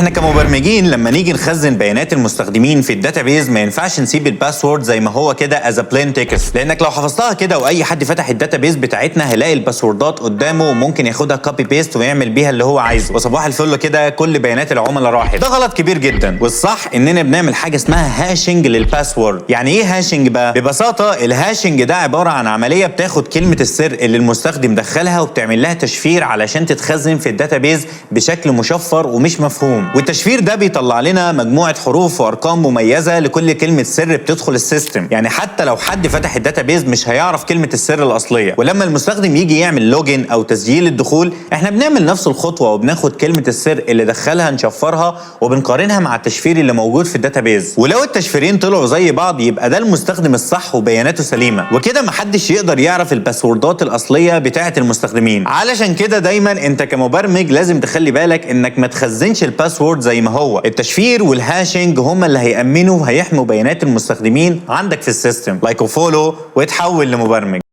احنا كمبرمجين لما نيجي نخزن بيانات المستخدمين في الداتابيز ما ينفعش نسيب الباسورد زي ما هو كده از بلين تكست، لانك لو حفظتها كده واي حد فتح الداتابيز بتاعتنا هيلاقي الباسوردات قدامه وممكن ياخدها كوبي بيست ويعمل بيها اللي هو عايزه، وصباح الفل كده كل بيانات العملاء راحت. ده غلط كبير جدا، والصح اننا بنعمل حاجه اسمها هاشنج للباسورد. يعني ايه هاشنج بقى؟ ببساطه الهاشنج ده عباره عن عمليه بتاخد كلمه السر اللي المستخدم دخلها وبتعمل لها تشفير علشان تتخزن في الداتابيز بشكل مشفر ومش مفهوم، والتشفير ده بيطلع لنا مجموعه حروف وارقام مميزه لكل كلمه سر بتدخل السيستم. يعني حتى لو حد فتح الداتابيز مش هيعرف كلمه السر الاصليه، ولما المستخدم يجي يعمل لوجن او تسجيل الدخول احنا بنعمل نفس الخطوه وبناخد كلمه السر اللي دخلها نشفرها وبنقارنها مع التشفير اللي موجود في الداتابيز، ولو التشفيرين طلعوا زي بعض يبقى ده المستخدم الصح وبياناته سليمه، وكده محدش يقدر يعرف الباسوردات الاصليه بتاعه المستخدمين. علشان كده دايما انت كمبرمج لازم تخلي بالك انك ما تخزنش الباسورد زي ما هو. التشفير والهاشنج هم اللي هيأمنوا وهيحموا بيانات المستخدمين عندك في السيستم. لايك وفولو وتحول لمبرمج.